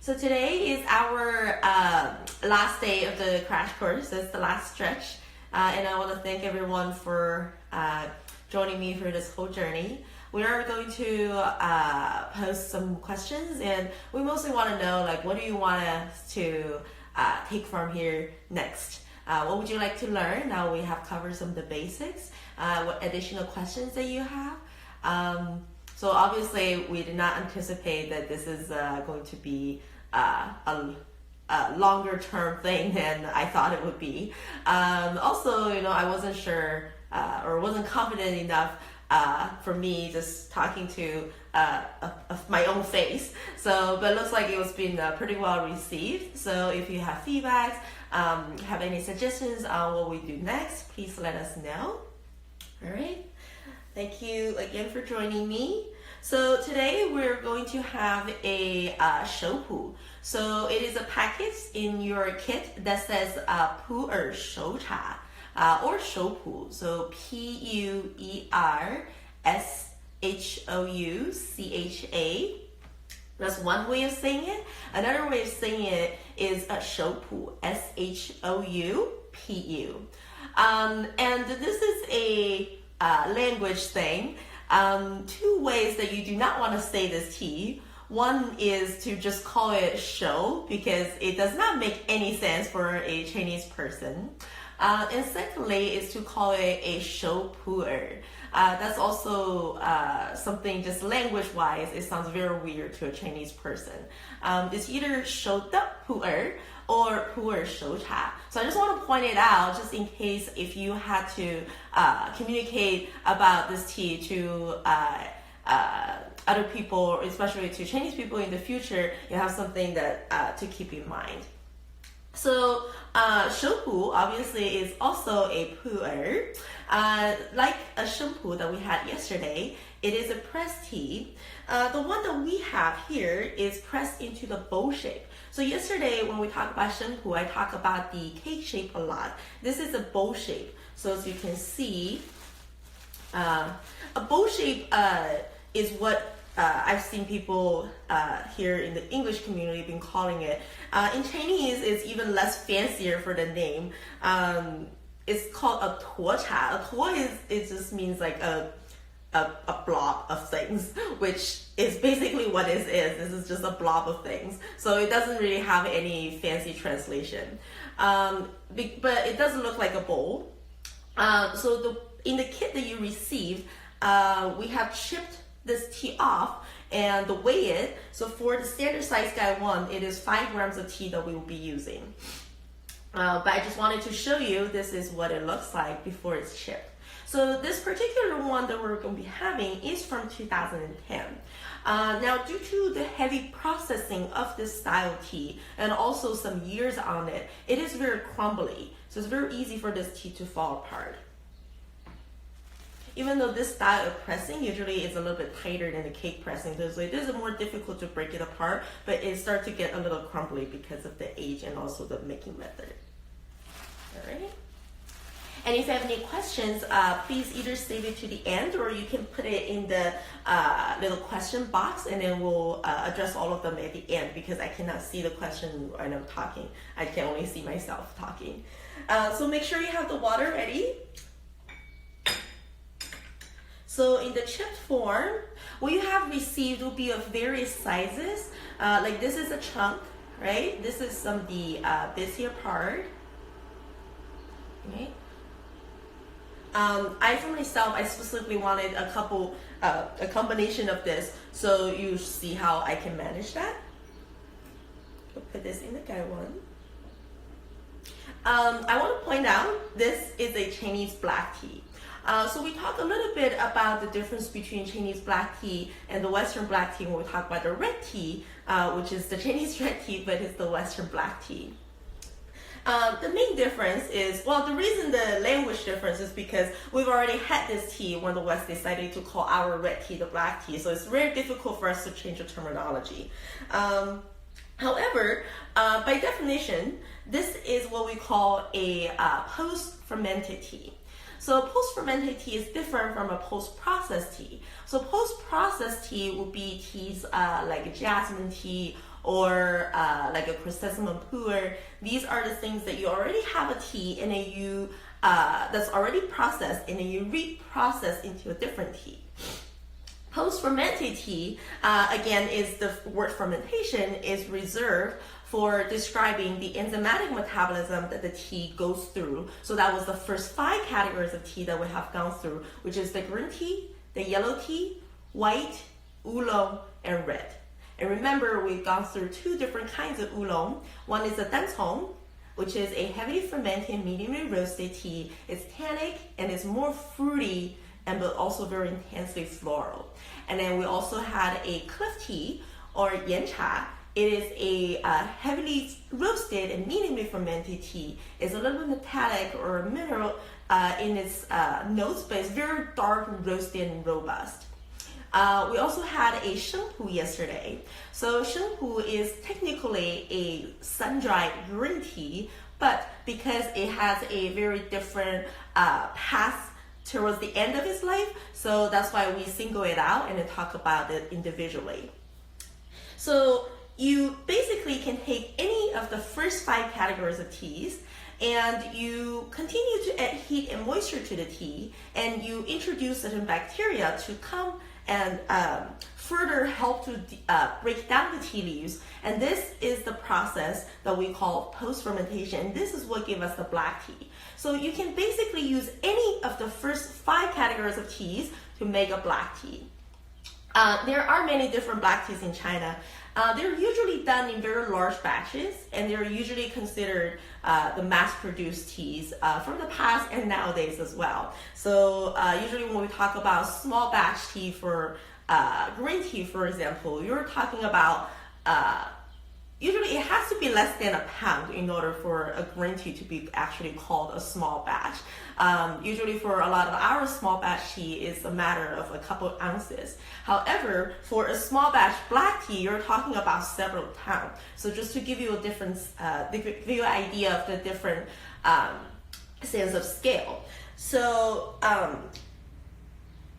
So today is our last day of the crash course. It's the last stretch. And I want to thank everyone for joining me for this whole journey. We are going to post some questions, and we mostly want to know, like, what do you want us to take from here next? What would you like to learn? Now we have covered some of the basics. What additional questions that you have? So obviously we did not anticipate that this is going to be a longer term thing than I thought it would be. Also, I wasn't sure or wasn't confident enough for me just talking to my own face. But it looks like it was being pretty well received. So if you have feedbacks, have any suggestions on what we do next, please let us know. All right. Thank you again for joining me. So today we're going to have a Shou Pu. So it is a package in your kit that says Pu Shou Cha or Shou Pu. So PUERSHOUCHA. That's one way of saying it. Another way of saying it is Shou Pu, SHOUPU. And this is a language thing. Two ways that you do not want to say this tea. One is to just call it shou because it does not make any sense for a Chinese person. And secondly is to call it a shou pu. That's also something just language-wise, it sounds very weird to a Chinese person. It's either shou pu or pu shou cha. So I just want to point it out just in case if you had to communicate about this tea to other people, especially to Chinese people in the future, you have something that to keep in mind. So Shou Pu obviously is also a pu'er. Like a Sheng Pu that we had yesterday, it is a pressed tea. The one that we have here is pressed into the bowl shape. So yesterday when we talked about Sheng Pu, I talked about the cake shape a lot. This is a bowl shape. So as you can see, a bowl shape is what I've seen people here in the English community been calling it. In Chinese, it's even less fancier for the name. It's called a tuo cha. A tuo it just means like a blob of things, which is basically what it is. This is just a blob of things. So it doesn't really have any fancy translation. But it does look like a bowl. So in the kit that you received, we have chipped this tea off and weigh it. So for the standard size guy 1, it is 5 grams of tea that we will be using. But I just wanted to show you this is what it looks like before it's chipped. So this particular one that we're going to be having is from 2010. Now, due to the heavy processing of this style tea and also some years on it, it is very crumbly. So it's very easy for this tea to fall apart. Even though this style of pressing usually is a little bit tighter than the cake pressing, so it is more difficult to break it apart, but it starts to get a little crumbly because of the age and also the making method. All right. And if you have any questions, please either save it to the end or you can put it in the little question box, and then we'll address all of them at the end because I cannot see the question when I'm talking. I can only see myself talking. So make sure you have the water ready. So in the chipped form, what you have received will be of various sizes. Like this is a chunk, right? This is some of the this here part. Okay. I for myself, I specifically wanted a combination of this, so you see how I can manage that. I'll put this in the guy 1. I want to point out this is a Chinese black tea. So we talk a little bit about the difference between Chinese black tea and the Western black tea when we talk about the red tea, which is the Chinese red tea, but it's the Western black tea. The main difference is, well, the reason the language difference is because we've already had this tea when the West decided to call our red tea the black tea, so it's very difficult for us to change the terminology. However, by definition, this is what we call a post-fermented tea. So post-fermented tea is different from a post-processed tea. So post-processed tea would be teas like jasmine tea or like a chrysanthemum pu'er. These are the things that you already have a tea and then you that's already processed and then you reprocess into a different tea. Post-fermented tea, again, is the word fermentation is reserved for describing the enzymatic metabolism that the tea goes through. So that was the first 5 categories of tea that we have gone through, which is the green tea, the yellow tea, white, oolong, and red. And remember, we've gone through 2 different kinds of oolong. One is a dantong, which is a heavily fermented, mediumly roasted tea. It's tannic and it's more fruity, and but also very intensely floral. And then we also had a cliff tea or yan cha. It is a heavily roasted and mediumly fermented tea. It's a little bit metallic or mineral in its notes, but it's very dark, roasted, and robust. We also had a Sheng Pu yesterday. So Sheng Pu is technically a sun-dried green tea, but because it has a very different path towards the end of its life, so that's why we single it out and then talk about it individually. So you basically can take any of the first 5 categories of teas and you continue to add heat and moisture to the tea, and you introduce certain bacteria to come and further help to break down the tea leaves. And this is the process that we call post-fermentation. This is what gives us the black tea. So you can basically use any of the first 5 categories of teas to make a black tea. There are many different black teas in China. They're usually done in very large batches, and they're usually considered the mass-produced teas from the past and nowadays as well. So usually when we talk about small batch tea for green tea, for example, you're talking about usually it has to be less than a pound in order for a green tea to be actually called a small batch. Usually for a lot of our small batch tea, it's a matter of a couple ounces. However, for a small batch black tea, you're talking about several pounds. So just to give you a difference, give you an idea of the different sense of scale. So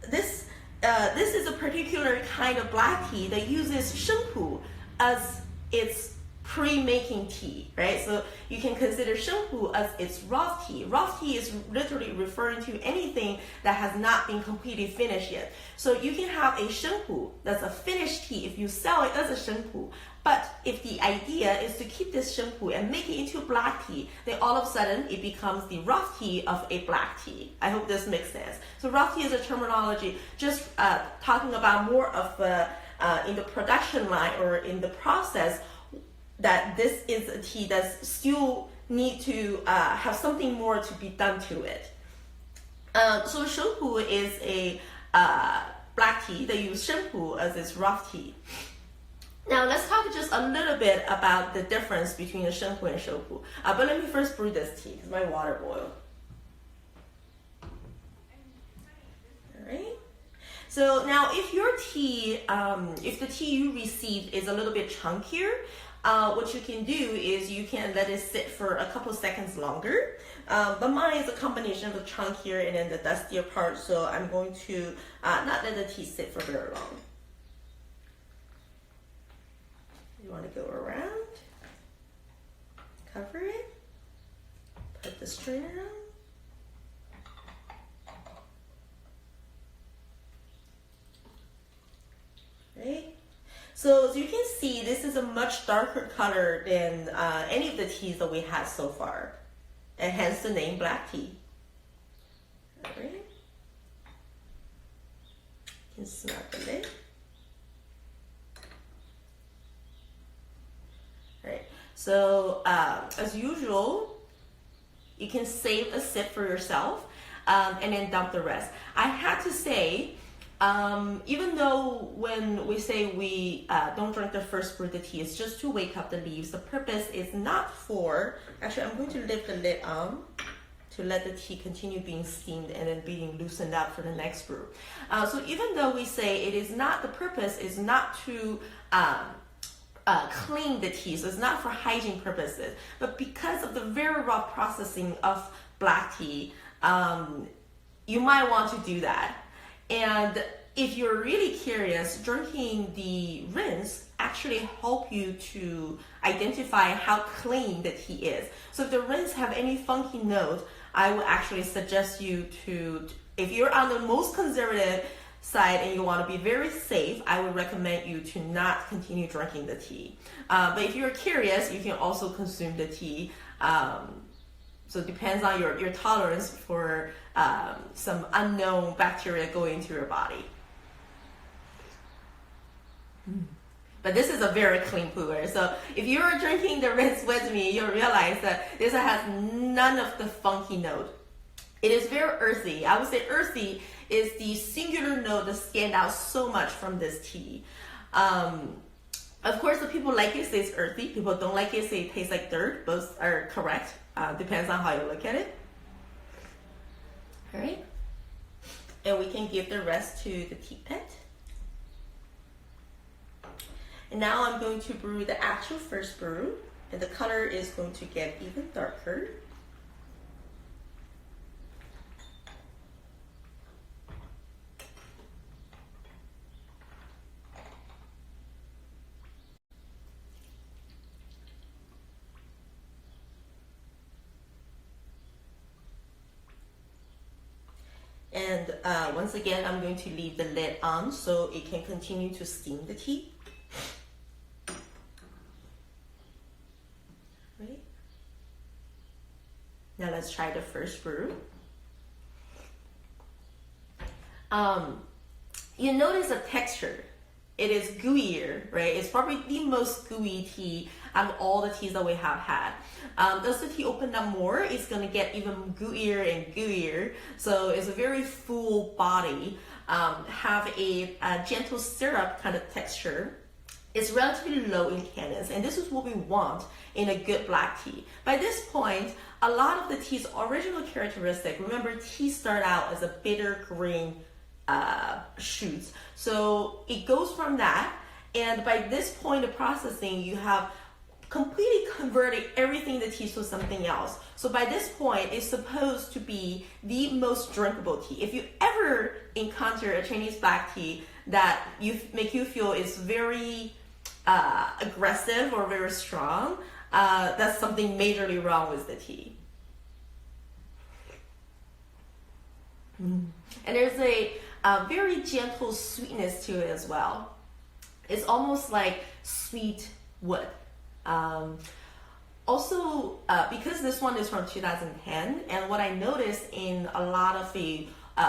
this is a particular kind of black tea that uses Sheng Pu as its pre-making tea, right? So you can consider Sheng Pu as its raw tea. Raw tea is literally referring to anything that has not been completely finished yet. So you can have a Sheng Pu that's a finished tea if you sell it as a Sheng Pu. But if the idea is to keep this Sheng Pu and make it into black tea, then all of a sudden it becomes the raw tea of a black tea. I hope this makes sense. So raw tea is a terminology just talking about more of in the production line or in the process, that this is a tea that still need to have something more to be done to it. So Shou Pu is a black tea that use Sheng Pu as its raw tea. Now let's talk just a little bit about the difference between the Sheng Pu and Shou Pu. But let me first brew this tea because my water boiled. All right. So now if your tea, if the tea you received is a little bit chunkier, what you can do is you can let it sit for a couple seconds longer. But mine is a combination of the chunkier and then the dustier part, so I'm going to not let the tea sit for very long. You want to go around, cover it, put the strainer on. Right? So as you can see, this is a much darker color than any of the teas that we had so far, and hence the name black tea. All right. You can smell the lid. All right. So as usual, you can save a sip for yourself and then dump the rest. I had to say, even though when we say we don't drink the first brew of the tea, it's just to wake up the leaves. The purpose is not for, actually I'm going to lift the lid on to let the tea continue being steamed and then being loosened up for the next brew. So even though we say it is not, the purpose is not to clean the tea, so it's not for hygiene purposes, but because of the very raw processing of black tea, you might want to do that. And if you're really curious, drinking the rinse actually help you to identify how clean the tea is. So if the rinse have any funky note, I would actually suggest you to, if you're on the most conservative side and you want to be very safe, I would recommend you to not continue drinking the tea. But if you're curious, you can also consume the tea. So it depends on your tolerance for some unknown bacteria going into your body. But this is a very clean pu'er. So if you're drinking the rinse with me, you'll realize that this has none of the funky note. It is very earthy. I would say earthy is the singular note that stands out so much from this tea. Of course, the people like it say it's earthy. People don't like it say it tastes like dirt. Both are correct. Depends on how you look at it. All right. And we can give the rest to the tea pet. And now I'm going to brew the actual first brew. And the color is going to get even darker. And once again, I'm going to leave the lid on so it can continue to steam the tea. Right. Now let's try the first brew. You notice the texture. It is gooier, right? It's probably the most gooey tea out of all the teas that we have had. As the tea open up more, it's going to get even gooier and gooier. So it's a very full body, have a gentle syrup kind of texture. It's relatively low in tannins, and this is what we want in a good black tea. By this point, a lot of the tea's original characteristic, remember tea start out as a bitter green shoots. So it goes from that, and by this point of processing, you have completely converted everything in the tea to something else. So by this point, it's supposed to be the most drinkable tea. If you ever encounter a Chinese black tea that make you feel is very aggressive or very strong, that's something majorly wrong with the tea. And there's a very gentle sweetness to it as well. It's almost like sweet wood. Also, because this one is from 2010, and what I noticed in a lot of the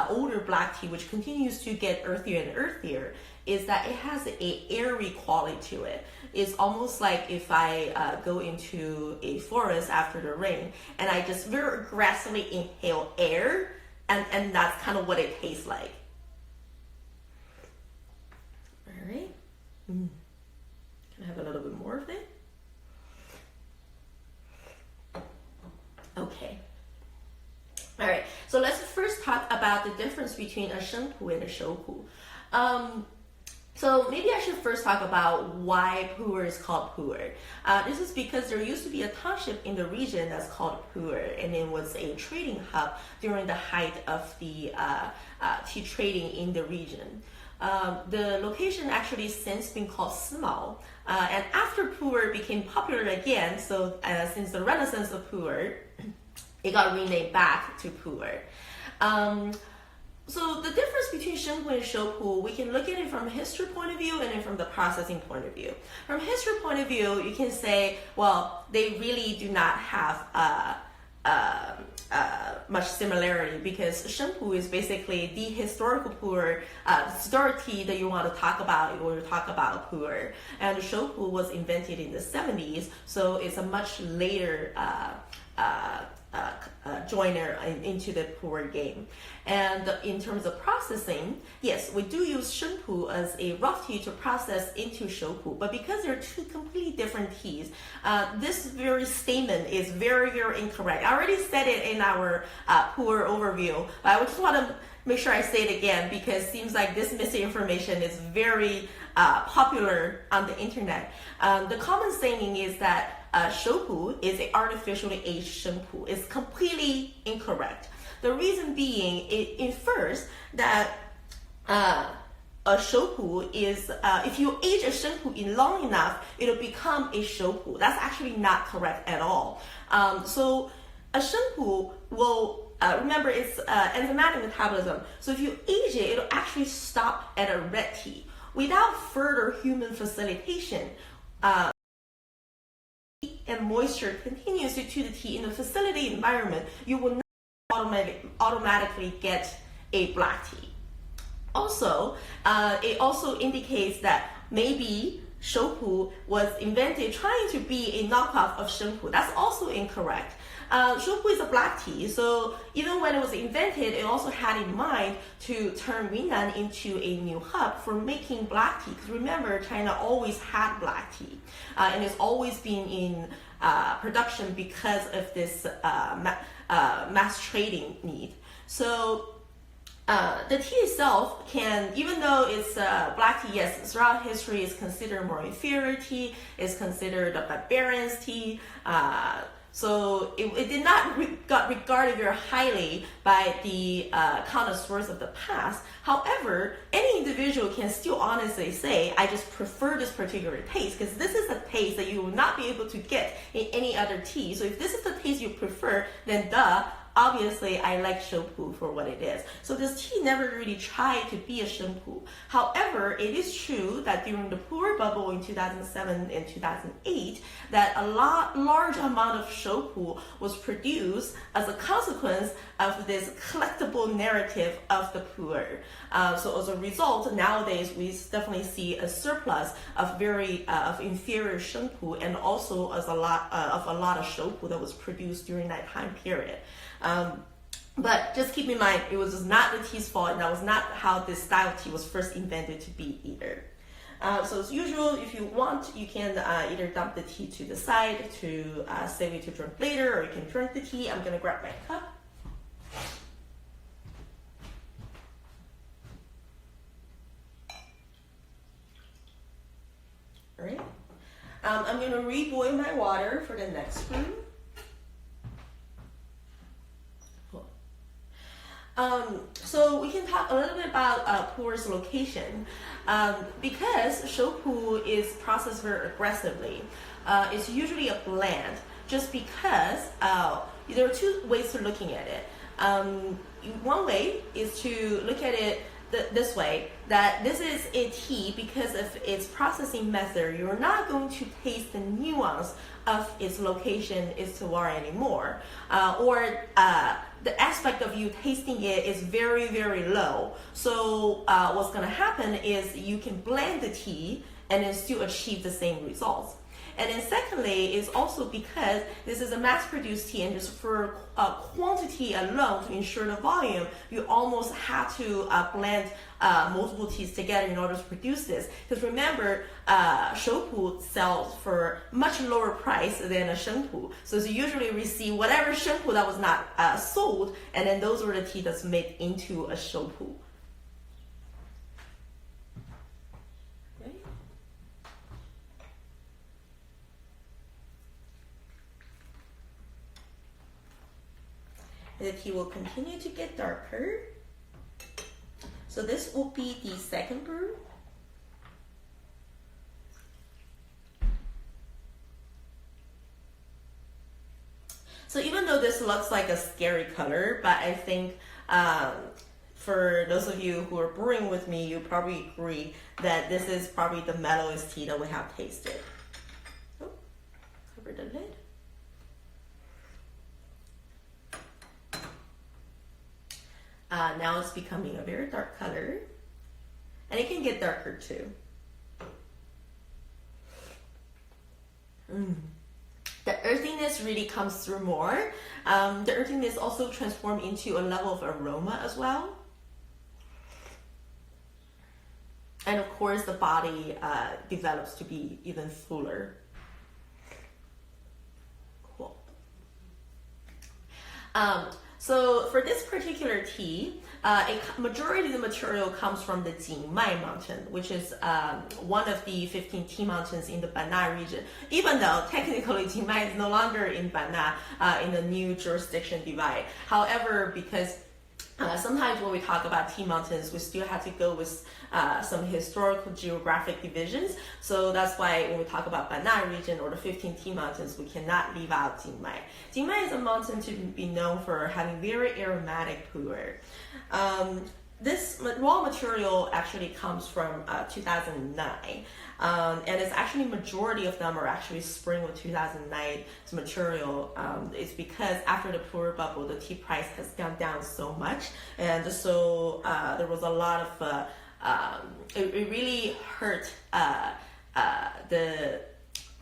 older black tea, which continues to get earthier and earthier, is that it has a airy quality to it. It's almost like if I go into a forest after the rain, and I just very aggressively inhale air, and that's kind of what it tastes like. All right. Can I have a little bit more of it? Okay. All right. So let's first talk about the difference between a Sheng Pu and a Shou Pu. So maybe I should first talk about why pu'er is called pu'er. This is because there used to be a township in the region that's called pu'er, and it was a trading hub during the height of the tea trading in the region. The location actually since been called Simao, and after pu'er became popular again, so since the renaissance of pu'er, it got renamed back to pu'er. So the difference between Sheng Pu and Shou Pu, we can look at it from a history point of view and then from the processing point of view. From a history point of view, you can say, well, they really do not have much similarity, because Sheng Pu is basically the historical pu'er, historic tea that you want to talk about when you talk about pu'er. And Shou Pu was invented in the 70s, so it's a much later joiner into the pu'er game. And in terms of processing, yes, we do use Sheng Pu as a rough tea to process into Shou Pu, but because they're two completely different teas, this very statement is very, very incorrect. I already said it in our pu'er overview, but I just want to make sure I say it again, because it seems like this misinformation is very popular on the internet. The common saying is that Shou Pu is an artificially aged Sheng Pu. It's completely incorrect. The reason being, it infers that a Shou Pu is, if you age a Sheng Pu in long enough, it'll become a Shou Pu. That's actually not correct at all. So a Sheng Pu will, remember it's enzymatic metabolism. So if you age it, it'll actually stop at a red tea. Without further human facilitation, and moisture continues to the tea in the facility environment, you will not automatically get a black tea. Also, it also indicates that maybe Shou Pu was invented trying to be a knockoff of Sheng Pu. That's also incorrect. Shou Pu is a black tea, so even when it was invented, it also had in mind to turn Yunnan into a new hub for making black tea. Because remember, China always had black tea, and it's always been in production because of this mass trading need. So the tea itself can, even though it's black tea, yes, throughout history is considered more inferior tea, is considered a barbarian's tea. So it did not got regarded very highly by the connoisseurs of the past. However, any individual can still honestly say, I just prefer this particular taste, because this is a taste that you will not be able to get in any other tea. So if this is the taste you prefer, then obviously, I like Shou Pu for what it is. So this tea never really tried to be a Sheng Pu. However, it is true that during the poor bubble in 2007 and 2008, that a large amount of Shou Pu was produced as a consequence of this collectible narrative of the poor. So as a result, nowadays we definitely see a surplus of of inferior Sheng Pu, and also as a lot of Shou Pu that was produced during that time period. But just keep in mind, it was just not the tea's fault, and that was not how this style of tea was first invented to be either. So as usual, if you want, you can either dump the tea to the side to save it to drink later, or you can drink the tea. I'm going to grab my cup. All right. I'm going to reboil my water for the next brew. So we can talk a little bit about Pu's location. Because Shou Pu is processed very aggressively, it's usually a blend, just because there are two ways to looking at it. One way is to look at it this way, that this is a tea because of its processing method. You're not going to taste the nuance of its location is terroir anymore, or the aspect of you tasting it is very, very low. So what's going to happen is you can blend the tea and then still achieve the same results. And then secondly, is also because this is a mass-produced tea, and just for quantity alone to ensure the volume, you almost have to blend multiple teas together in order to produce this. Because remember, Shou Pu sells for much lower price than a Sheng Pu. So you usually receive whatever Sheng Pu that was not sold, and then those were the tea that's made into a Shou Pu. The tea will continue to get darker. So this will be the second brew. So even though this looks like a scary color, but I think for those of you who are brewing with me, you probably agree that this is probably the mellowest tea that we have tasted. Oh, cover the lid. Now it's becoming a very dark color, and it can get darker too. The earthiness really comes through more. The earthiness also transforms into a level of aroma as well. And of course, the body develops to be even fuller. Cool. So for this particular tea, a majority of the material comes from the Jingmai mountain, which is one of the 15 tea mountains in the Banna region. Even though technically Jingmai is no longer in Banna, in the new jurisdiction divide. However, because Sometimes when we talk about tea mountains, we still have to go with some historical geographic divisions. So that's why when we talk about Banna region or the 15 tea mountains, we cannot leave out Jingmai. Jingmai is a mountain to be known for having very aromatic pu'er. This raw material actually comes from 2009. And it's actually majority of them are actually spring of 2009 material. It's because after the pu'er bubble, the tea price has gone down so much, and so there was a lot of it really hurt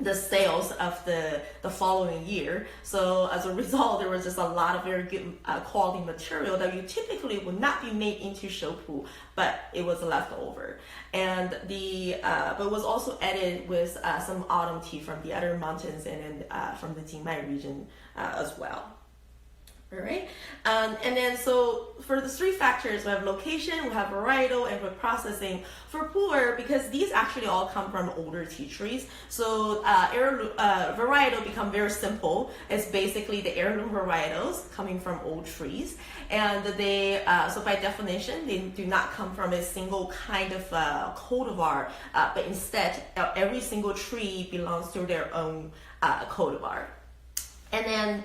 the sales of the following year. So as a result, there was just a lot of very good quality material that you typically would not be made into Shou Pu, but it was left over. And but it was also added with some autumn tea from the other mountains and then from the Jingmai region as well. All right, and then so for the 3 factors, we have location, we have varietal, and we're processing. For pu'er, because these actually all come from older tea trees, so varietal become very simple. It's basically the heirloom varietals coming from old trees, and they so by definition they do not come from a single kind of cultivar, but instead every single tree belongs to their own cultivar. And then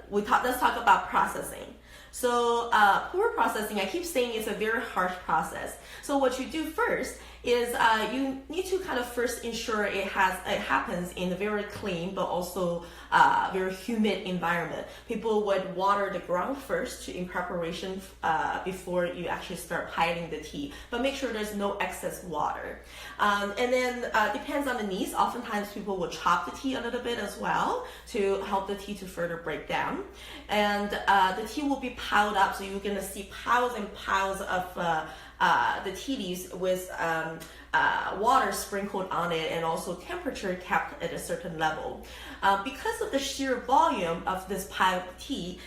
let's talk about processing. So pu'er processing, I keep saying, is a very harsh process. So what you do first is you need to kind of first ensure it happens in a very clean but also very humid environment. People would water the ground first in preparation before you actually start piling the tea, but make sure there's no excess water. And then depends on the needs. Oftentimes people will chop the tea a little bit as well to help the tea to further break down. And the tea will be piled up, so you're going to see piles and piles of the tea leaves with water sprinkled on it, and also temperature kept at a certain level. Because of the sheer volume of this pile of tea,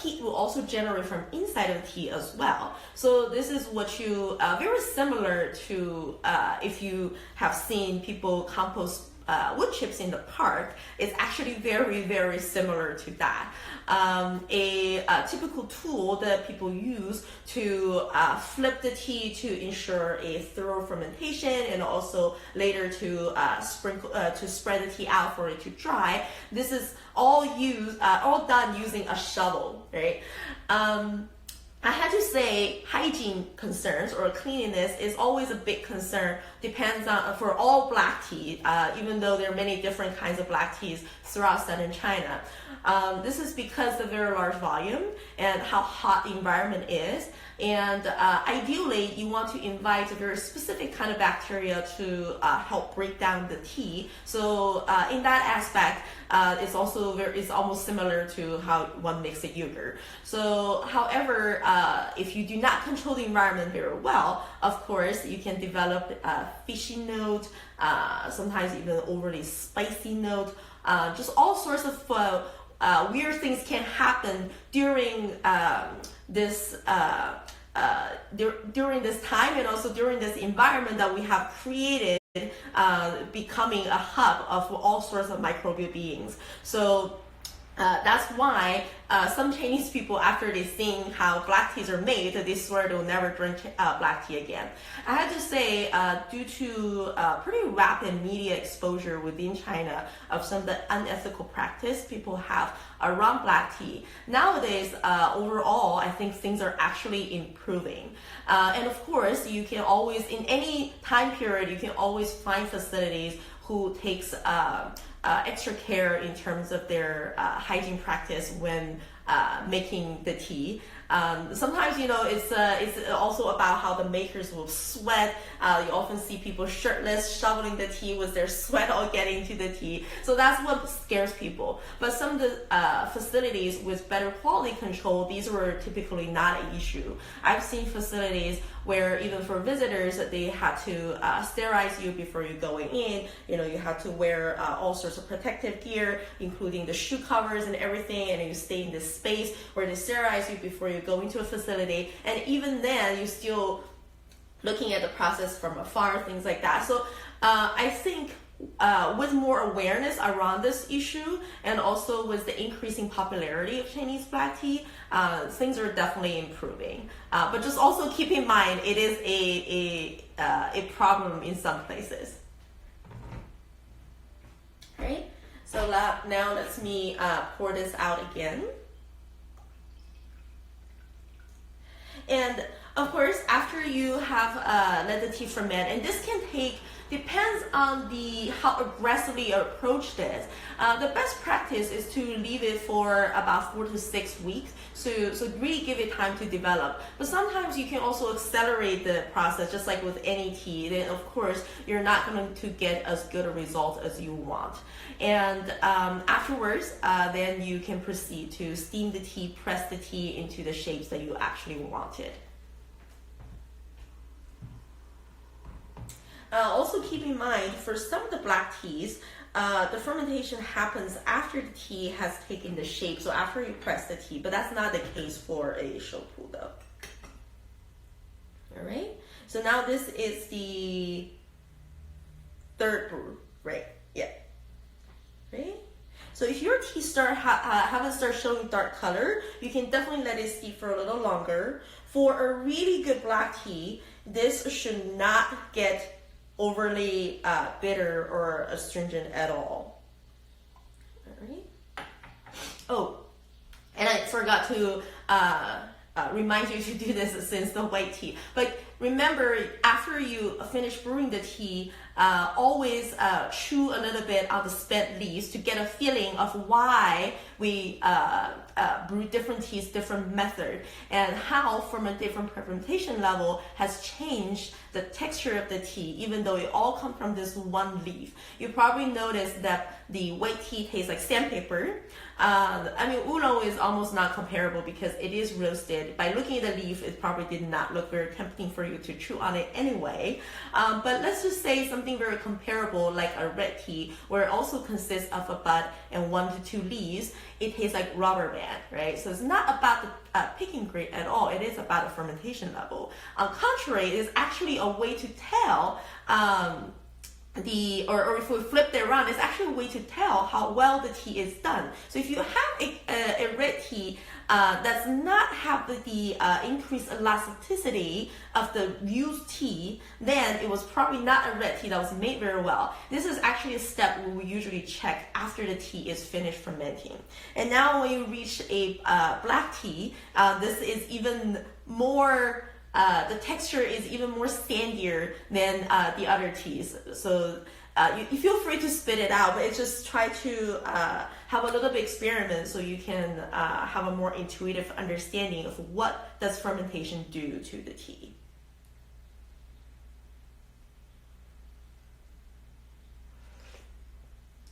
heat will also generate from inside of the tea as well. So this is what you, very similar to if you have seen people compost wood chips in the park. It's actually very, very similar to that. A typical tool that people use to flip the tea to ensure a thorough fermentation, and also later to spread the tea out for it to dry. This is all done using a shovel, right? I had to say hygiene concerns or cleanliness is always a big concern. Depends on for all black tea, even though there are many different kinds of black teas throughout southern China. This is because of the very large volume and how hot the environment is. And ideally, you want to invite a very specific kind of bacteria to help break down the tea. So in that aspect, it's almost similar to how one makes a yogurt. So, however, if you do not control the environment very well, of course, you can develop a fishy note, sometimes even an overly spicy note. Just all sorts of weird things can happen during this during this time, and also during this environment that we have created, becoming a hub of all sorts of microbial beings. So that's why some Chinese people, after they seen how black teas are made, they swear they'll never drink black tea again. I have to say, due to pretty rapid media exposure within China of some of the unethical practice people have around black tea, nowadays, overall, I think things are actually improving. And of course, you can always, in any time period, you can always find facilities who takes extra care in terms of their hygiene practice when making the tea. Sometimes, it's also about how the makers will sweat. You often see people shirtless shoveling the tea with their sweat all getting to the tea. So that's what scares people. But some of the facilities with better quality control, these were typically not an issue. I've seen facilities where even for visitors, they had to sterilize you before you going in. You have to wear all sorts of protective gear, including the shoe covers and everything, and you stay in this space where they sterilize you before you go into a facility. And even then, you're still looking at the process from afar, things like that. So I think with more awareness around this issue, and also with the increasing popularity of Chinese black tea, things are definitely improving. But just also keep in mind, it is a problem in some places. Right? So now let me pour this out again. And of course, after you have let the tea ferment, and this can take, depends on how aggressively you approach this. The best practice is to leave it for about 4 to 6 weeks, so really give it time to develop. But sometimes you can also accelerate the process, just like with any tea. Then of course you're not going to get as good a result as you want. And afterwards, then you can proceed to steam the tea, press the tea into the shapes that you actually wanted. Also keep in mind, for some of the black teas, the fermentation happens after the tea has taken the shape, so after you press the tea, but that's not the case for a Shou Pu though. All right, so now this is the third brew, right? Yeah. Right? So if your tea haven't started showing dark color, you can definitely let it steep for a little longer. For a really good black tea, this should not get overly bitter or astringent at all. All right. Oh, and I forgot to remind you to do this since the white tea. But remember, after you finish brewing the tea, always chew a little bit on the spent leaves to get a feeling of why we brew different teas, different method, and how from a different fermentation level has changed the texture of the tea, even though it all comes from this one leaf. You probably noticed that the white tea tastes like sandpaper. I mean, oolong is almost not comparable because it is roasted. By looking at the leaf, it probably did not look very tempting for you to chew on it anyway. But let's just say something very comparable, like a red tea, where it also consists of a bud and 1 to 2 leaves. It tastes like rubber band, right? So it's not about the picking grade at all. It is about the fermentation level. On contrary, it is actually a way to tell or if we flip it around, it's actually a way to tell how well the tea is done. So if you have a red tea does not have the increased elasticity of the used tea, then it was probably not a red tea that was made very well. This is actually a step we usually check after the tea is finished fermenting. And now when you reach a black tea, this is even more, the texture is even more sandier than the other teas. So you feel free to spit it out, but just try to have a little bit experiment so you can have a more intuitive understanding of what does fermentation do to the tea.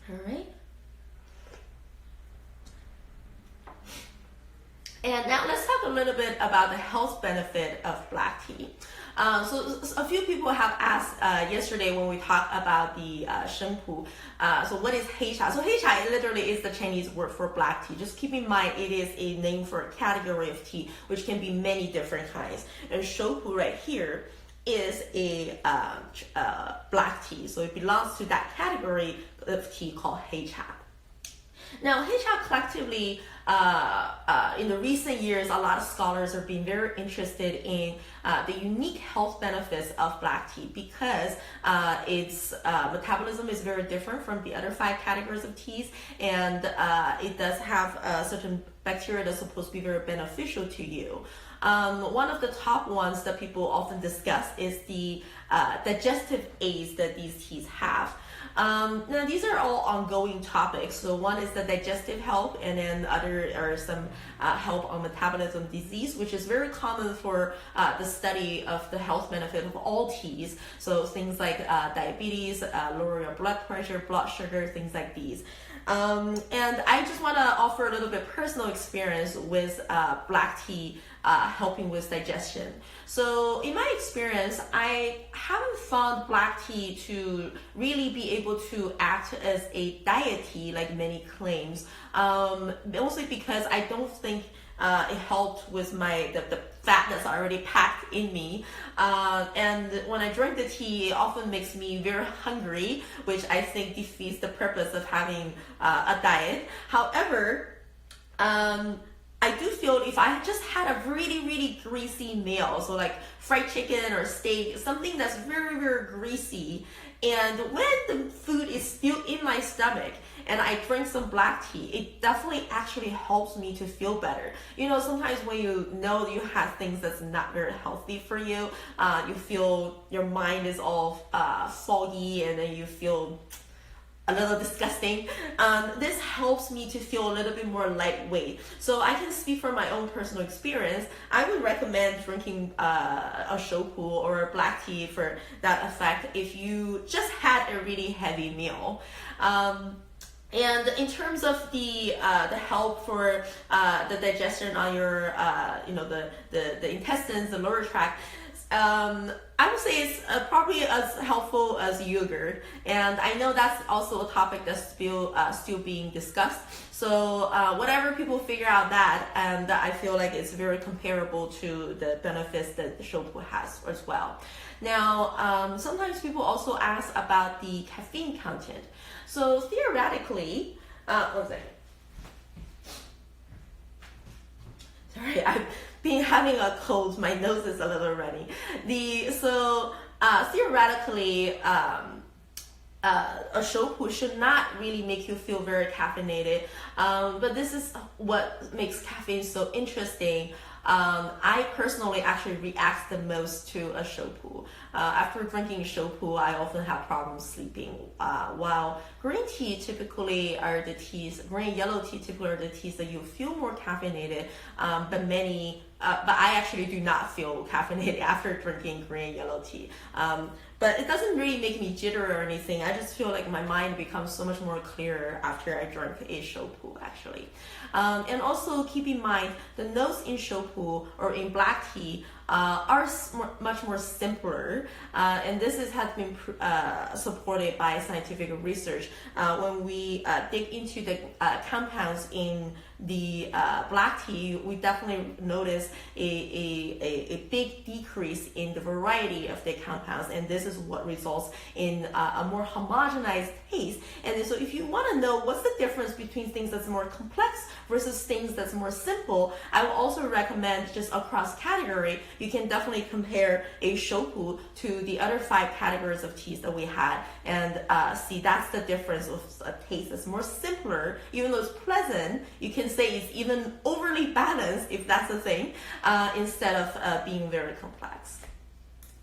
All right. And now let's talk a little bit about the health benefit of black tea. So a few people have asked yesterday when we talked about the Sheng Pu, so what is Hei Cha? So Hei Cha literally is the Chinese word for black tea. Just keep in mind it is a name for a category of tea, which can be many different kinds. And Shou Pu right here is a black tea, so it belongs to that category of tea called Hei Cha. Now, Hei Cha collectively, in the recent years, a lot of scholars are being very interested in the unique health benefits of black tea because its metabolism is very different from the other 5 categories of teas, and it does have certain bacteria that's supposed to be very beneficial to you. One of the top ones that people often discuss is the digestive aids that these teas have. Now these are all ongoing topics. So one is the digestive health, and then other are some help on metabolism disease, which is very common for the study of the health benefit of all teas. So things like diabetes, lower your blood pressure, blood sugar, things like these. And I just want to offer a little bit personal experience with black tea helping with digestion. So in my experience, I haven't found black tea to really be able to act as a diet tea like many claims, mostly because I don't think It helped with the fat that's already packed in me. And when I drink the tea, it often makes me very hungry, which I think defeats the purpose of having a diet. However, I do feel if I just had a really, really greasy meal, so like fried chicken or steak, something that's very, very greasy, and when the food is still in my stomach and I drink some black tea, it definitely actually helps me to feel better. You know, sometimes when you know you have things that's not very healthy for you, you feel your mind is all foggy, and then you feel a little disgusting. This helps me to feel a little bit more lightweight. So I can speak from my own personal experience. I would recommend drinking a Shou Pu or a black tea for that effect if you just had a really heavy meal. And in terms of the help for the digestion on your the intestines, the lower tract, I would say it's probably as helpful as yogurt, and I know that's also a topic that's still being discussed. So whatever people figure out that, and I feel like it's very comparable to the benefits that the Shou Pu has as well. Now, sometimes people also ask about the caffeine content. So theoretically, one second. Sorry, I've been having a cold. My nose is a little runny. Theoretically, a Shou Pu should not really make you feel very caffeinated. But this is what makes caffeine so interesting. I personally actually react the most to a Shou Pu. After drinking Shou Pu, I often have problems sleeping. While green tea typically are the teas, green and yellow tea typically are the teas that you feel more caffeinated, but I actually do not feel caffeinated after drinking green and yellow tea. But it doesn't really make me jitter or anything. I just feel like my mind becomes so much more clearer after I drink a Shou Pu, actually. And also keep in mind, the notes in Shou Pu or in black tea are much more simpler, and this has been supported by scientific research. When we dig into the compounds in the black tea, we definitely notice a big decrease in the variety of the compounds, and this is what results in a more homogenized taste. And so if you want to know what's the difference between things that's more complex versus things that's more simple, I will also recommend just across category, you can definitely compare a Shou Pu to the other 5 categories of teas that we had, and see that's the difference of a taste that's more simpler. Even though it's pleasant, you can say it's even overly balanced, if that's the thing, instead of being very complex.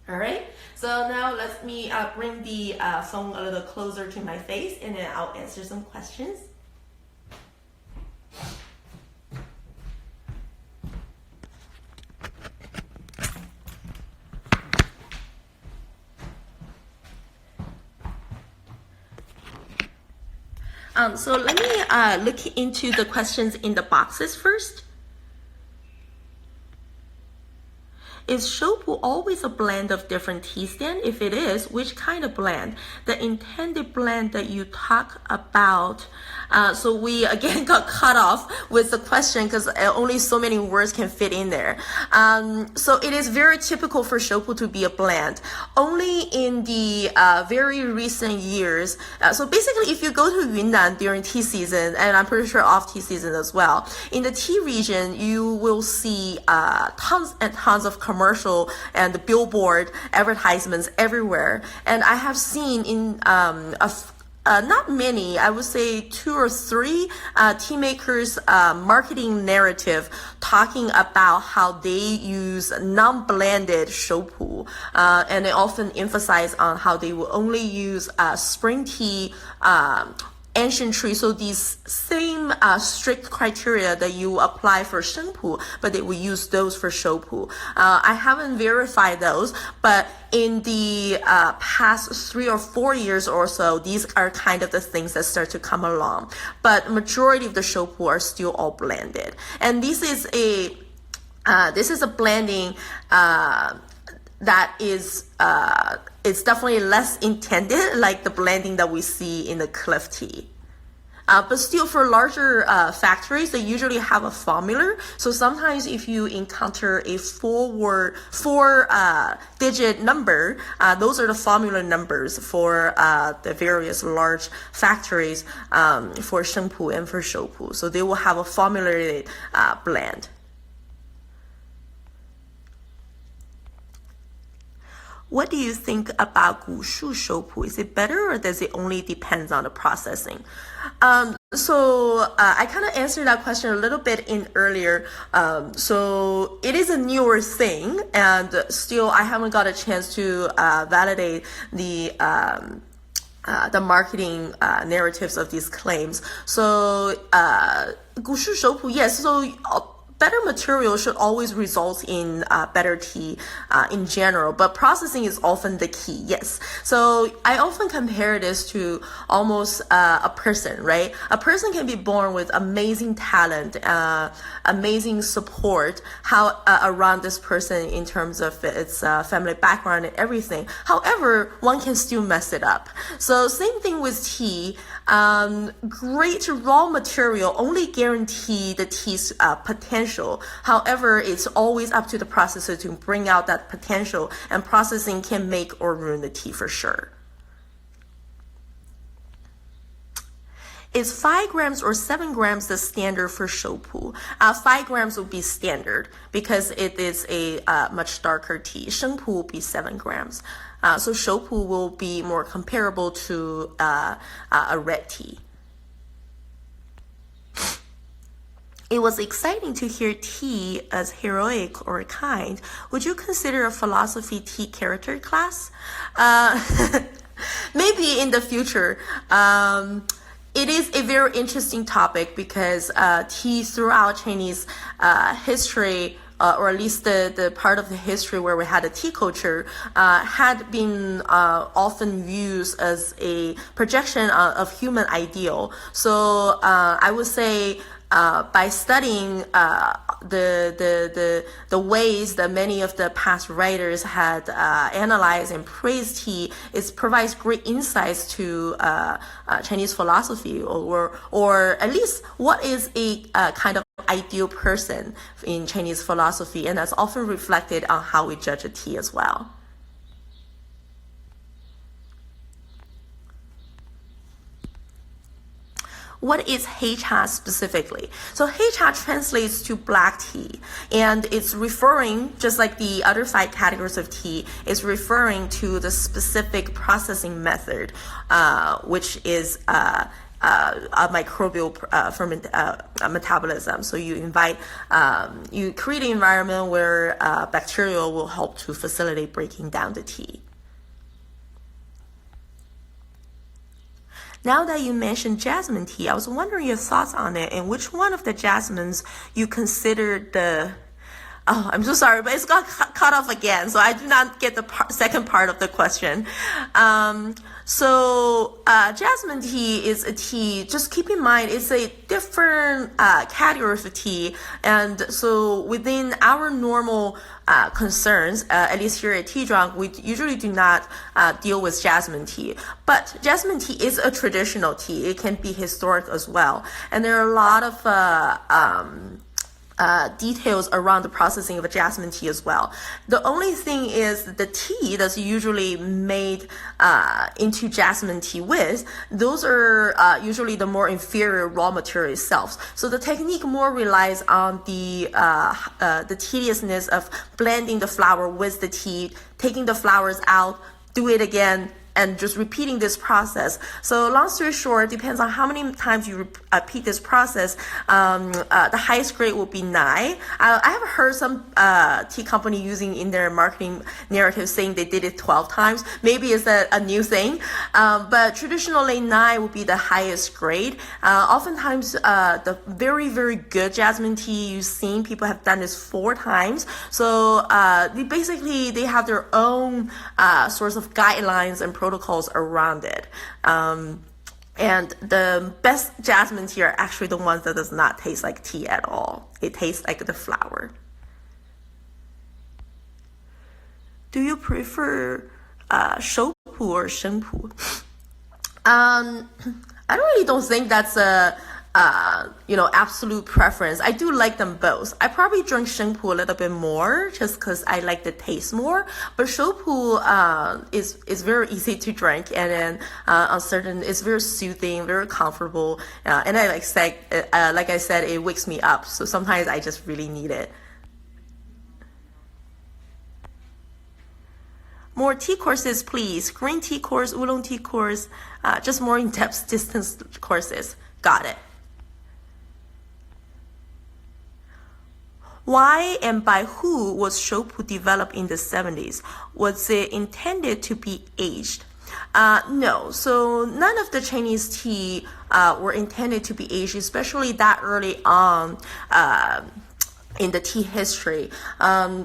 All right, so now let me bring the phone a little closer to my face, and then I'll answer some questions. So let me look into the questions in the boxes first. Is Shou Pu always a blend of different teas then? If it is, which kind of blend? The intended blend that you talk about. So we again got cut off with the question because only so many words can fit in there. So it is very typical for Shou Pu to be a blend. Only in the very recent years. So basically, if you go to Yunnan during tea season, and I'm pretty sure off tea season as well, in the tea region, you will see tons and tons of commercial and billboard advertisements everywhere. And I have seen in not many, I would say 2 or 3 tea makers' marketing narrative talking about how they use non-blended Shou Pu, and they often emphasize on how they will only use spring tea, ancient tree, so these same strict criteria that you apply for Sheng Pu, but they will use those for Shou Pu. I haven't verified those, but in the past 3 or 4 years or so, these are kind of the things that start to come along. But majority of the Shou Pu are still all blended, and this is a blending that is it's definitely less intended like the blending that we see in the cliff tea. But still, for larger factories, they usually have a formula. So sometimes if you encounter a four-digit number, those are the formula numbers for the various large factories for Sheng Pu and for Shou Pu. So they will have a formulated blend. What do you think about 古树 Shou Pu? Is it better, or does it only depend on the processing? So I kind of answered that question a little bit in earlier. So it is a newer thing, and still I haven't got a chance to validate the marketing narratives of these claims. So 古树 Shou Pu, yes. So better material should always result in better tea in general, but processing is often the key, yes. So I often compare this to almost a person, right? A person can be born with amazing talent, amazing support around this person in terms of its family background and everything. However, one can still mess it up. So same thing with tea. Great raw material only guarantee the tea's potential. However, it's always up to the processor to bring out that potential, and processing can make or ruin the tea for sure. Is 5 grams or 7 grams the standard for Shou Pu? 5 grams would be standard because it is a much darker tea. Sheng Pu will be 7 grams. So Shou Pu will be more comparable to a red tea. It was exciting to hear tea as heroic or kind. Would you consider a philosophy tea character class? Maybe in the future. It is a very interesting topic because tea throughout Chinese history, or at least the part of the history where we had a tea culture, had been often used as a projection of human ideal. So I would say by studying the ways that many of the past writers had analyzed and praised tea, it provides great insights to Chinese philosophy, or at least what is a kind of ideal person in Chinese philosophy, and that's often reflected on how we judge a tea as well. What is hei cha specifically? So hei cha translates to black tea, and it's referring, just like the other 5 categories of tea, is referring to the specific processing method, which is a microbial metabolism. So you create an environment where bacteria will help to facilitate breaking down the tea. Now that you mentioned jasmine tea, I was wondering your thoughts on it and which one of the jasmines you consider the... Oh, I'm so sorry, but it's got cut off again, so I do not get the second part of the question. So jasmine tea is a tea, just keep in mind, it's a different category of tea. And so within our normal concerns, at least here at Tea Drunk, we usually do not deal with jasmine tea. But jasmine tea is a traditional tea. It can be historic as well. And there are a lot of details around the processing of a jasmine tea as well. The only thing is the tea that's usually made into jasmine tea with, those are usually the more inferior raw material itself. So the technique more relies on the tediousness of blending the flour with the tea, taking the flours out, do it again, and just repeating this process. So long story short, depends on how many times you repeat this process. The highest grade will be 9. I have heard some tea company using in their marketing narrative saying they did it 12 times. Maybe it's a new thing. But traditionally 9 will be the highest grade. Oftentimes the very, very good jasmine tea you've seen, people have done this 4 times. So they have their own sorts of guidelines and protocols around it. And the best jasmine tea are actually the ones that does not taste like tea at all. It tastes like the flour. Do you prefer Shou Pu or Sheng Pu? I don't think that's a absolute preference. I do like them both. I probably drink Sheng Pu a little bit more just because I like the taste more. But Shou Pu is very easy to drink, and then it's very soothing, very comfortable, and I like I said, it wakes me up. So sometimes I just really need it. More tea courses, please. Green tea course, oolong tea course, just more in-depth distance courses. Got it. Why and by who was Shou Pu developed in the 70s? Was it intended to be aged? No. So none of the Chinese tea were intended to be aged, especially that early on. In the tea history,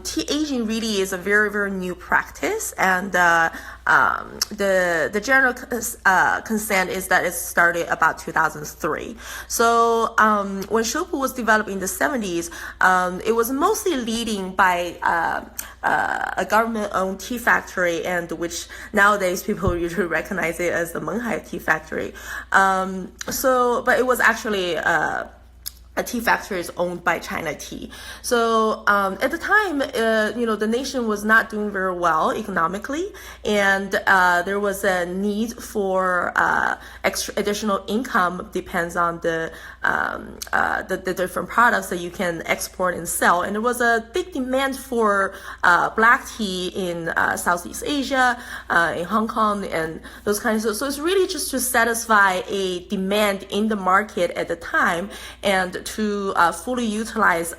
tea aging really is a very, very new practice, and the general consent is that it started about 2003. So when Shou Pu was developed in the 70s, it was mostly leading by a government-owned tea factory, and which nowadays people usually recognize it as the Menghai Tea Factory. But it was actually a tea factory is owned by China Tea. So at the time, the nation was not doing very well economically, and there was a need for extra additional income. Depends on the different products that you can export and sell. And there was a big demand for black tea in Southeast Asia, in Hong Kong, and those kinds of. So it's really just to satisfy a demand in the market at the time, and to fully utilize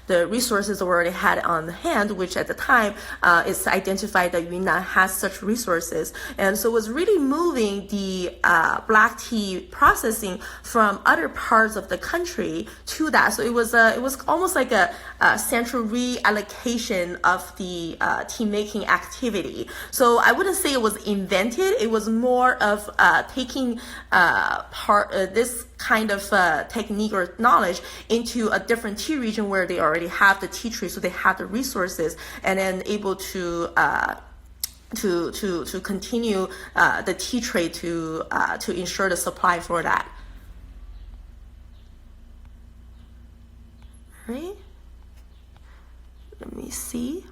the resources that we already had on hand, which at the time it's identified that Yunnan has such resources. And so it was really moving the black tea processing from other parts of the country to that. So it was almost like a central reallocation of the tea making activity. So I wouldn't say it was invented. It was more of taking this kind of technique or knowledge into a different tea region where they already have the tea tree, so they have the resources, and then able to continue the tea trade to ensure the supply for that. Right? Let me see.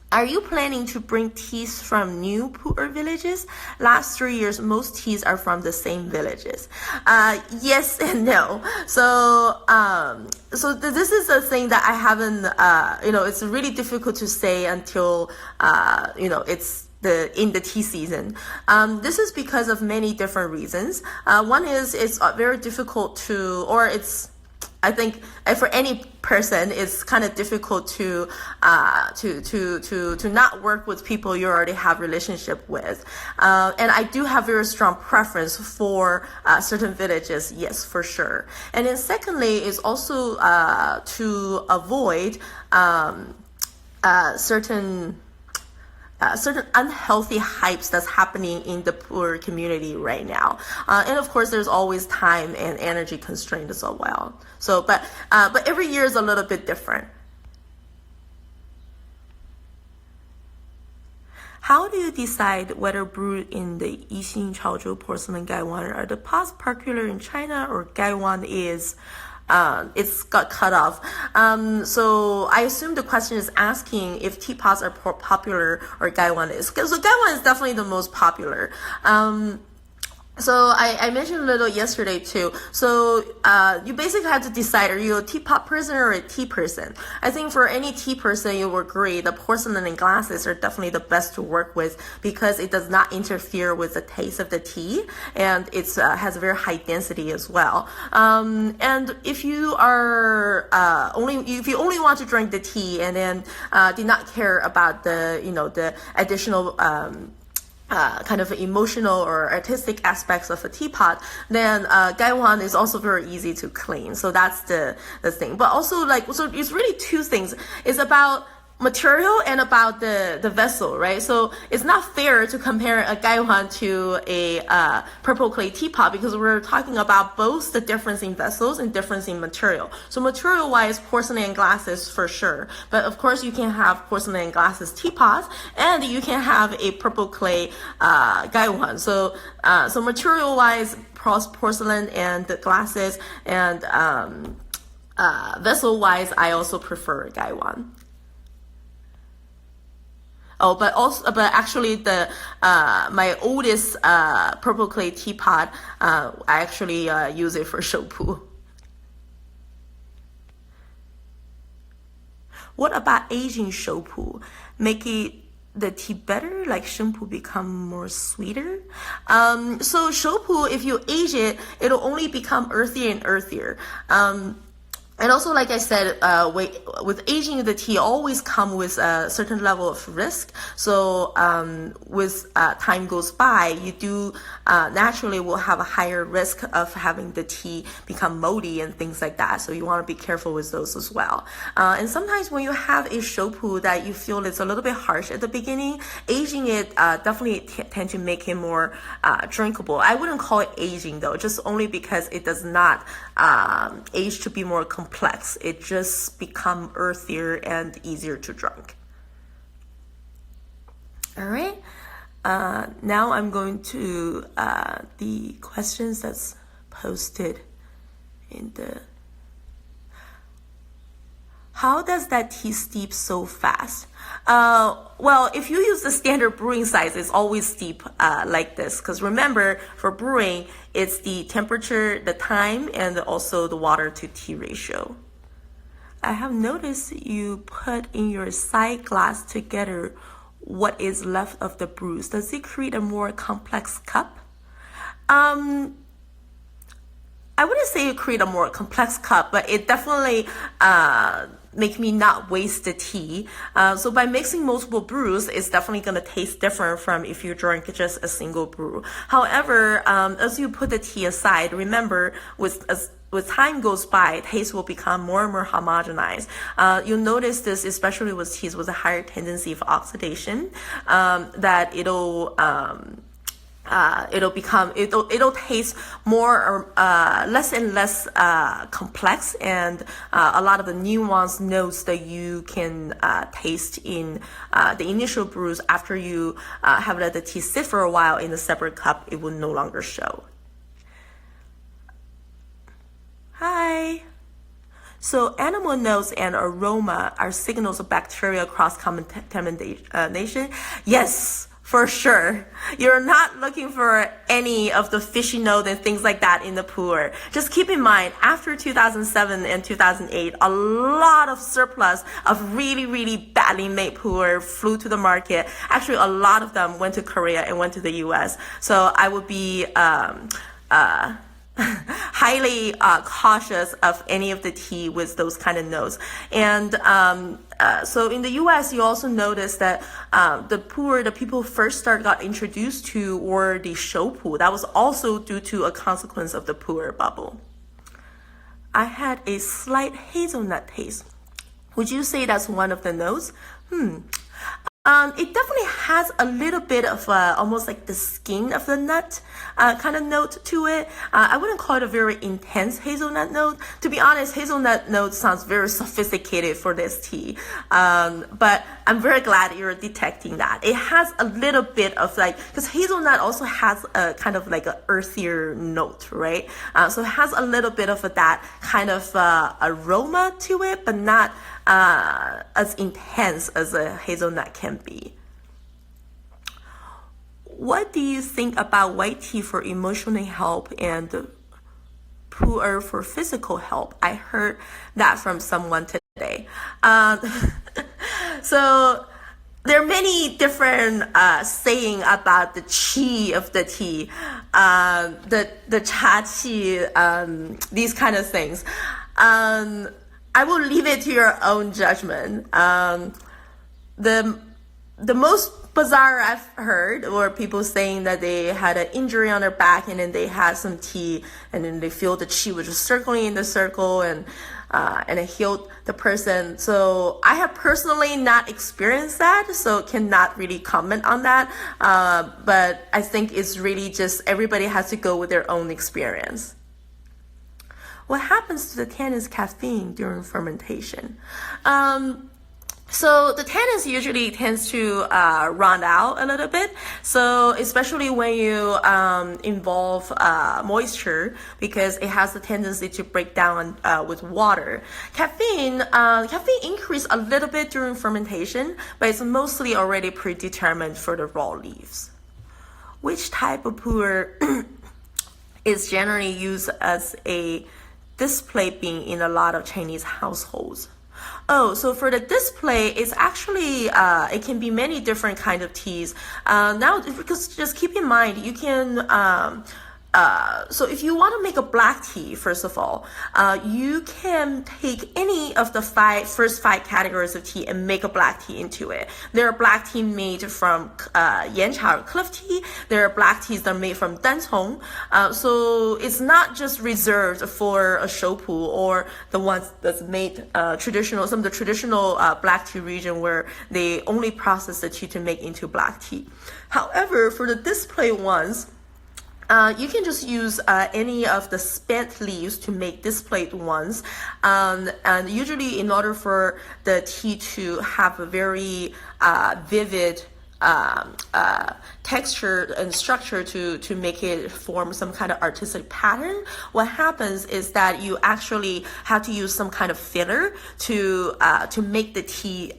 Are you planning to bring teas from new pu'er villages? Last 3 years, most teas are from the same villages. Yes and no. So this is a thing that I haven't, it's really difficult to say until, it's in the tea season. This is because of many different reasons. One is it's very difficult I think for any person, it's kind of difficult to not work with people you already have relationship with. And I do have very strong preference for certain villages, yes, for sure. And then secondly is also to avoid certain unhealthy hypes that's happening in the poor community right now, and of course there's always time and energy constraints as well. So, but every year is a little bit different. How do you decide whether brewed in the Yixing, Chaozhou porcelain gaiwan are the pots popular in China, or gaiwan is it's got cut off. So I assume the question is asking if teapots are popular or gaiwan is. So gaiwan is definitely the most popular. So I mentioned a little yesterday too. So you basically have to decide, are you a teapot person or a tea person? I think for any tea person, you will agree the porcelain and glasses are definitely the best to work with because it does not interfere with the taste of the tea, and it has a very high density as well. And if you are if you only want to drink the tea and then did not care about the additional kind of emotional or artistic aspects of a teapot, then gaiwan is also very easy to clean. So that's the thing. But also so it's really two things. It's about material and about the vessel, right? So it's not fair to compare a gaiwan to a purple clay teapot because we're talking about both the difference in vessels and difference in material. So material wise, porcelain and glasses for sure, but of course you can have porcelain and glasses teapots, and you can have a purple clay gaiwan. So material wise, porcelain and glasses, and vessel wise, I also prefer gaiwan. Oh, but actually the my oldest purple clay teapot, I actually use it for Shou Pu. What about aging Shou Pu? Make the tea better, like Sheng Pu become more sweeter? So Shou Pu, if you age it, it'll only become earthier and earthier. And also, like I said, with aging, the tea always come with a certain level of risk. So with time goes by, you do naturally will have a higher risk of having the tea become moldy and things like that. So you want to be careful with those as well. And sometimes when you have a Shou Pu that you feel it's a little bit harsh at the beginning, aging it definitely tend to make it more drinkable. I wouldn't call it aging though, just only because it does not age to be more complex. It just become earthier and easier to drink. All right. Now I'm going to the questions that's posted in the. How does that tea steep so fast? Well, if you use the standard brewing size, it's always steep like this. Because remember, for brewing, it's the temperature, the time, and also the water to tea ratio. I have noticed you put in your side glass together what is left of the brews. Does it create a more complex cup? I wouldn't say it create a more complex cup, but it definitely make me not waste the tea. So by mixing multiple brews, it's definitely going to taste different from if you drink just a single brew. However, as you put the tea aside, remember with time goes by, taste will become more and more homogenized. You'll notice this, especially with teas with a higher tendency of oxidation, that it'll taste more less and less complex, and a lot of the nuanced notes that you can taste in the initial brews after you have let the tea sit for a while in a separate cup, it will no longer show. Hi. So animal notes and aroma are signals of bacterial cross-contamination. Yes, for sure. You're not looking for any of the fishy note and things like that in the pu'er. Just keep in mind, after 2007 and 2008, a lot of surplus of really, really badly made pu'er flew to the market. Actually, a lot of them went to Korea and went to the US. So I would be highly cautious of any of the tea with those kind of notes. And so in the US, you also notice that the pu'er that people first got introduced to were the Shou Pu. That was also due to a consequence of the pu'er bubble. I had a slight hazelnut taste. Would you say that's one of the notes? It definitely has a little bit of almost like the skin of the nut kind of note to it. I wouldn't call it a very intense hazelnut note. To be honest, hazelnut note sounds very sophisticated for this tea. But I'm very glad you're detecting that. It has a little bit of like, because hazelnut also has a kind of like an earthier note, right? So it has a little bit of that kind of aroma to it, but not as intense as a hazelnut can be. What do you think about white tea for emotional help and pu'er for physical help? I heard that from someone today. So there are many different saying about the qi of the tea, the cha qi, these kind of things. I will leave it to your own judgment. The most bizarre I've heard, or people saying that they had an injury on their back and then they had some tea and then they feel the qi was just circling in the circle and it healed the person. So I have personally not experienced that, so cannot really comment on that. But I think it's really just everybody has to go with their own experience. What happens to the tannins caffeine during fermentation? So the tannins usually tends to run out a little bit. So especially when you involve moisture, because it has the tendency to break down with water. Caffeine increase a little bit during fermentation, but it's mostly already predetermined for the raw leaves. Which type of pu'er is generally used as a display bean in a lot of Chinese households? Oh, so for the display, it's actually, it can be many different kinds of teas. Now, because just keep in mind, you can, so if you want to make a black tea, first of all, you can take any of the first five categories of tea and make a black tea into it. There are black tea made from yancha or cliff tea. There are black teas that are made from dancong. So it's not just reserved for a Shou Pu or the ones that's made some of the traditional black tea region where they only process the tea to make into black tea. However, for the display ones, you can just use any of the spent leaves to make displayed ones. And usually in order for the tea to have a very vivid texture and structure to make it form some kind of artistic pattern, what happens is that you actually have to use some kind of filler to make the tea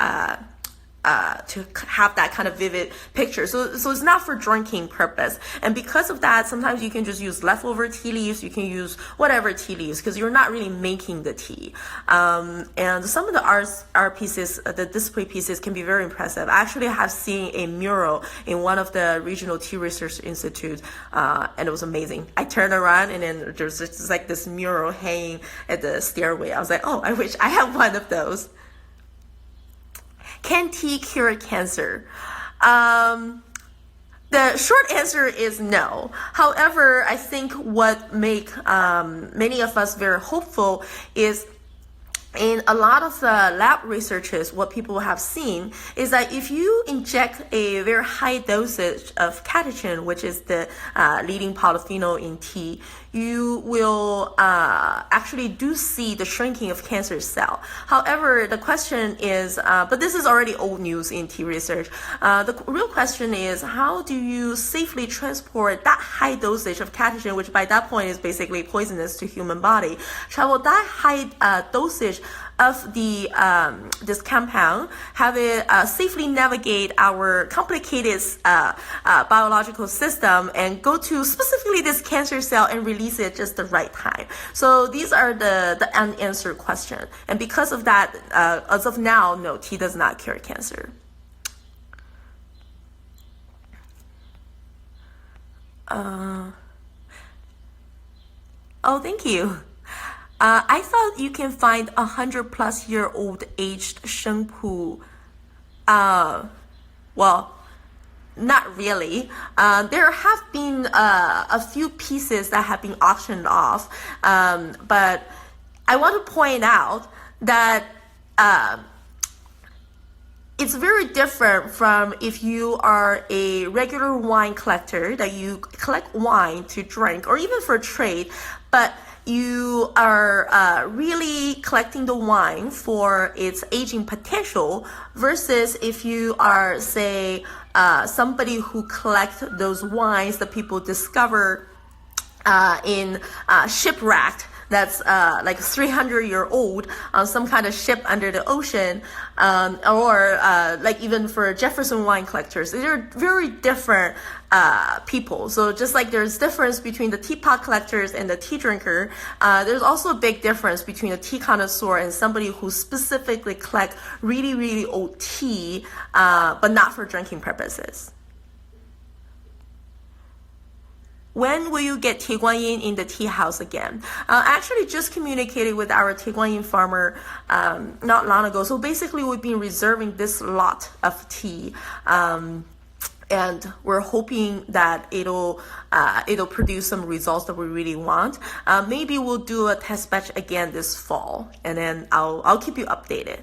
to have that kind of vivid picture. So it's not for drinking purpose. And because of that, sometimes you can just use leftover tea leaves. You can use whatever tea leaves because you're not really making the tea. And some of the art pieces, the display pieces can be very impressive. I actually have seen a mural in one of the regional tea research institutes, and it was amazing. I turned around and then there's just like this mural hanging at the stairway. I was like, oh, I wish I had one of those. Can tea cure cancer? The short answer is no. However, I think what make many of us very hopeful is in a lot of the lab researches, what people have seen is that if you inject a very high dosage of catechin, which is the leading polyphenol in tea, you will actually do see the shrinking of cancer cell. However, the question is, but this is already old news in tea research. The real question is, how do you safely transport that high dosage of catechin, which by that point is basically poisonous to human body, travel that high dosage of the this compound, have it safely navigate our complicated biological system and go to specifically this cancer cell and release it just the right time. So these are the unanswered question. And because of that, as of now, no, tea does not cure cancer. Oh, thank you. I thought you can find 100-plus-year-old aged Sheng Pu. Well, not really. There have been a few pieces that have been auctioned off, but I want to point out that it's very different from if you are a regular wine collector, that you collect wine to drink or even for trade, but you are really collecting the wine for its aging potential versus if you are, say, somebody who collects those wines that people discover in shipwrecked, that's like 300-year-old on some kind of ship under the ocean, or like even for Jefferson wine collectors. They're very different people. So just like there's difference between the teapot collectors and the tea drinker, there's also a big difference between a tea connoisseur and somebody who specifically collect really, really old tea, but not for drinking purposes. When will you get Tieguanyin in the tea house again? I actually just communicated with our Tieguanyin farmer not long ago. So basically, we've been reserving this lot of tea and we're hoping that it'll produce some results that we really want. Maybe we'll do a test batch again this fall, and then I'll keep you updated.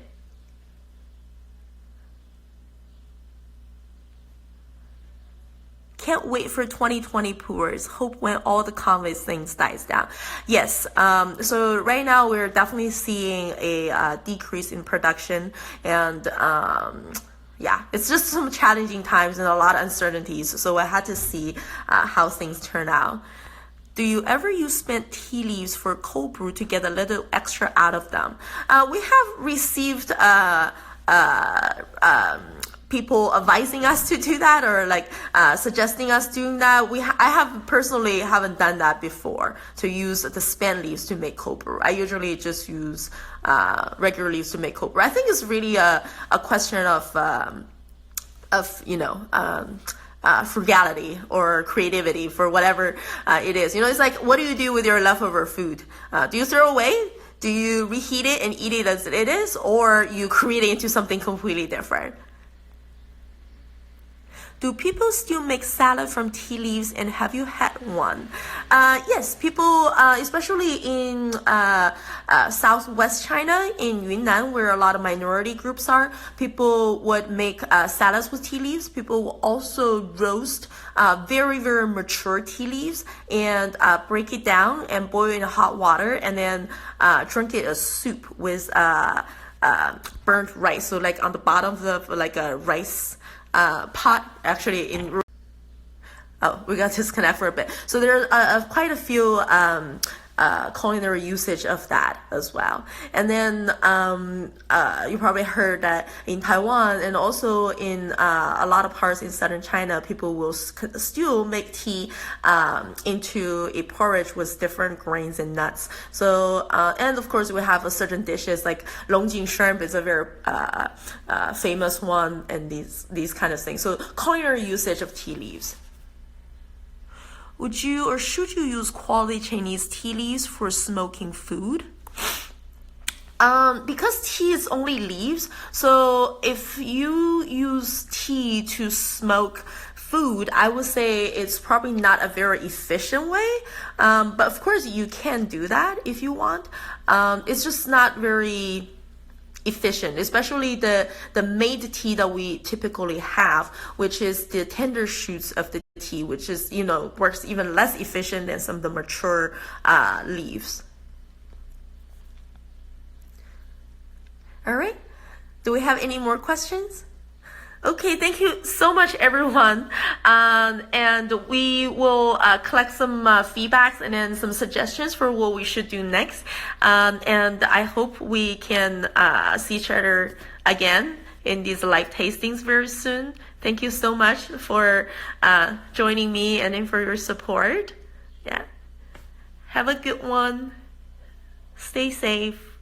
Can't wait for 2020 pours. Hope when all the COVID things dies down. Yes. So right now we're definitely seeing a decrease in production, and yeah, it's just some challenging times and a lot of uncertainties. So I had to see how things turn out. Do you ever use spent tea leaves for cold brew to get a little extra out of them? We have received people advising us to do that, or like suggesting us doing that. I have personally haven't done that before, to use the spent leaves to make cold brew. I usually just use regular leaves to make cold brew. I think it's really a question of frugality or creativity for whatever it is. It's like, what do you do with your leftover food? Do you throw away? Do you reheat it and eat it as it is, or you create it into something completely different? Do people still make salad from tea leaves, and have you had one? Yes, people, especially in southwest China, in Yunnan, where a lot of minority groups are, people would make salads with tea leaves. People will also roast very, very mature tea leaves and break it down and boil it in hot water, and then drink it as soup with burnt rice. So like on the bottom of like a rice pot, actually in. Oh, we got disconnect for a bit. So there are quite a few culinary usage of that as well. And then you probably heard that in Taiwan and also in a lot of parts in southern China, people will still make tea into a porridge with different grains and nuts. So and of course we have certain dishes like longjing shrimp is a very famous one, and these kind of things. So culinary usage of tea leaves. Would you or should you use quality Chinese tea leaves for smoking food? Because tea is only leaves, so if you use tea to smoke food, I would say it's probably not a very efficient way. But of course you can do that if you want. It's just not very efficient, especially the made tea that we typically have, which is the tender shoots of the tea, which is, works even less efficient than some of the mature leaves. All right, do we have any more questions? Okay, thank you so much, everyone. And we will collect some feedbacks and then some suggestions for what we should do next. And I hope we can see each other again in these live tastings very soon. Thank you so much for joining me and then for your support. Yeah. Have a good one. Stay safe.